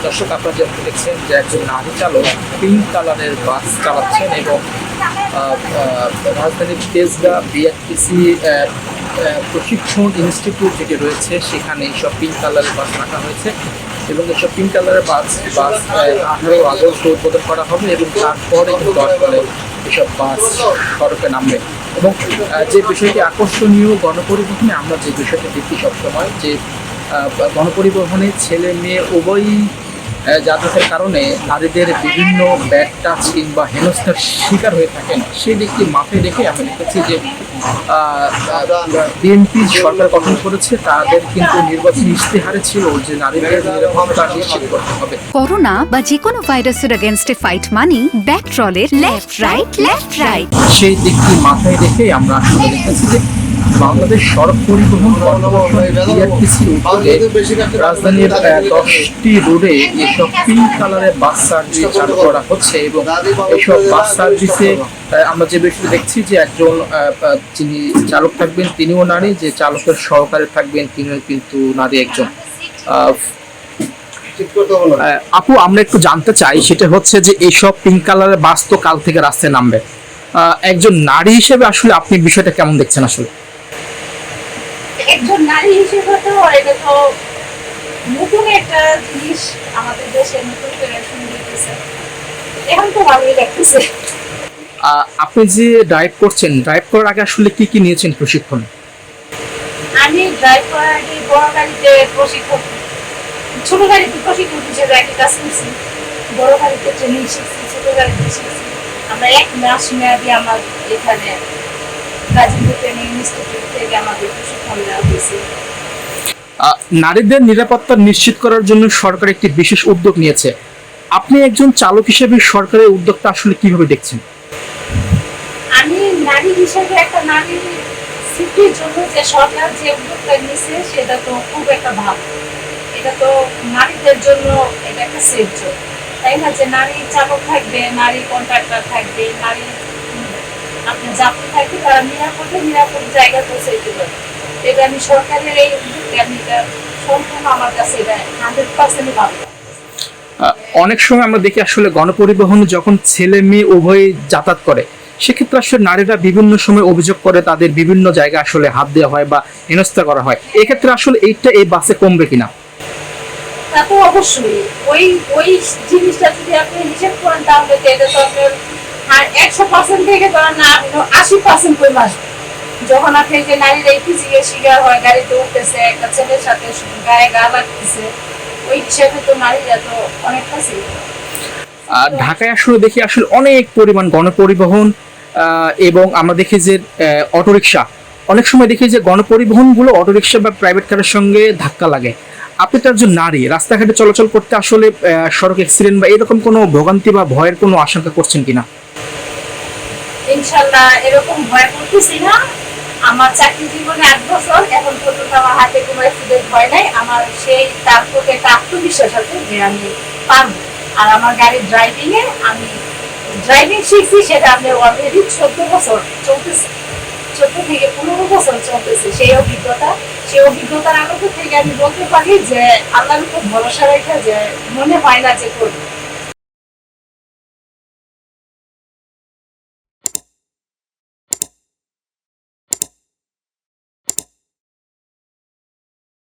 দর্শক, আপনারা যেমন দেখছেন যে একজন নারী চালক পিঙ্ক কালারের বাস চালাচ্ছেন এবং রাজধানীর তেজগাঁ বিআরটিসি প্রশিক্ষণ ইনস্টিটিউট যেটি রয়েছে সেখানে এইসব পিঙ্ক কালারের বাস রাখা হয়েছে এবং এইসব পিঙ্ক কালারের বাস 18 আগস্ট উদ্বোধন করা হবে এবং তারপরে কিন্তু আসলে এসব বাস সড়কে নামবে। এবং যে বিষয়টি আকর্ষণীয় গণপরিবহনে আমরা যে বিষয়টি দেখি সবসময় যে গণপরিবহনে ছেলে মেয়ে উভয়ই যাতায়াতের কারণে নারীদের বিভিন্ন ব্যাড টাচ কিংবা হেনস্থার শিকার হয়ে থাকেন, সেই দিকটি মাথায় রেখে আমরা দেখেছি যে বিএনপি সরকার গঠন করেছে, তাদের কিন্তু নির্বাচনী ইশতেহারে ছিল যে নারীদের নিরাপত্তা নিশ্চিত করতে হবে। করোনা বা যে কোনো ভাইরাসের এগেইনস্টে ফাইট মানি ব্যাকট্রলের লেফট রাইট। সেই দিকটি মাথায় রেখে আমরা আসলে দেখেছি যে বাংলাদেশ সড়ক পরিবহন রাজধানীর 10টি রোডে এসব পিঙ্ক কালারের বাস সার্ভিস চালু করা হচ্ছে এবং এইসব বাস সার্ভিসে আমরা যে বিষয়টি দেখছি যে একজন যিনি চালক থাকবেন তিনিও নারী, যে চালকের সহকারী থাকবেন তিনিও কিন্তু নারী একজন। আপু, আমরা একটু জানতে চাই সেটা হচ্ছে যে এইসব পিঙ্ক কালারের বাস তো কাল থেকে রাস্তায় নামবে, একজন নারী হিসেবে আসলে আপনি বিষয়টা কেমন দেখছেন? আসলে একজন নারী হিসেবে তো এটা তো নতুন একটা জিনিস আমাদের দেশে নতুন করে শুরু হয়েছে, এখন তো ভালোই লাগতেছে। আপনি যে ড্রাইভ করছেন, ড্রাইভ করার আগে আসলে কি কি নিয়েছেন প্রশিক্ষণ? আমি ড্রাইভ করার আগে বড় গাড়িতে প্রশিক্ষণ, ছোট গাড়িতে প্রশিক্ষণ হিসেবে একটা কাজ করছি, বড় গাড়িতে ট্রেনিং শিখছি, ছোট গাড়িতে শিখছি। আমরা 1 মাস মেয়াদি আমার এখানে গাজীপুর ট্রেনিং ইনস্টিটিউট থেকে আমাদের প্রশিক্ষণ দেওয়া হয়েছে। নারীদের নিরাপত্তা নিশ্চিত করার জন্য সরকার একটি বিশেষ উদ্যোগ নিয়েছে, আপনি একজন চালক হিসেবে সরকারের উদ্যোগটা আসলে কিভাবে দেখছেন? আমি নারী হিসেবে একটা নারী সিটির জন্য যে সরকার যে উদ্যোগটা নিয়েছে সেটা তো খুব একটা ভালো, এটা তো নারীদের জন্য এটা একটা সেফ জোন, তাই না? যে নারী চালক থাকবে, নারী কন্ট্রাক্টর থাকবে, নারী আপনার যাত্রী থাকবে, তারা নিরাপদ জায়গায় পৌঁছাইতে পারবে। এটা আমি সরকারের এই উদ্যোগকে আমি এটা সম্পূর্ণ আমার কাছে এটা 100% ভালো। অনেক সময় আমরা দেখি আসলে গণপরিবহনে যখন ছেলে মেয়ে উভয় যাতায়াত করে সেক্ষেত্রে আসলে নারীরা বিভিন্ন সময় অভিযোগ করে তাদের বিভিন্ন জায়গায় আসলে হাত দেওয়া হয় বা হেনস্থা করা হয়, এক্ষেত্রে আসলে এইটা এই বাসে কমবে কিনা? তা তো অবশ্যই ওই জিনিসটা যদি আপনি হিসেব করেন তাহলে তো এটা তো আপনার 100% থেকে ধরেন না 80% কমে আসবে। যখন আপনি যে নারীরা এই ফিজিক্যাল শিকার হয়, গাড়িতে উঠতেছে, একটা ছেলের সাথে গায়ে গা লাগতেছে, ওই হিসেবে তো নারীরা তো অনেকটা ছিল। ঢাকায় আসলে দেখি আসলে অনেক পরিমাণ গণপরিবহন এবং আমরা দেখি যে অটোরিকশা, অনেক সময় দেখি যে গণপরিবহনগুলো অটোরিকশা বা প্রাইভেট কারের সঙ্গে ধাক্কা লাগে। আপনি তো একজন নারী, রাস্তাঘাটে চলাচল করতে আসলে সড়ক অ্যাক্সিডেন্ট বা এরকম কোনো ভোগান্তি বা ভয়ের কোনো আশঙ্কা করছেন কিনা? ইনশাআল্লাহ এরকম ভয় করতেছি না। আমার চাকরি জীবনে 8 বছর, এখন পর্যন্ত আমার হাতে কোনো অ্যাক্সিডেন্ট হয় নাই। আমার সেই তার প্রতি একটা আত্মবিশ্বাস আছে যে আমি পারবো। আর আমার গাড়ির আমি ড্রাইভিং শিখছি, সেটা আমি অলরেডি 14 বছর চলতেছে, 14 থেকে 15 বছর চলতেছে সেই অভিজ্ঞতার আলোকে থেকে আমি বলতে পারি যে আল্লাহর উপর ভরসা রেখে যে মনে হয় না যে করবো।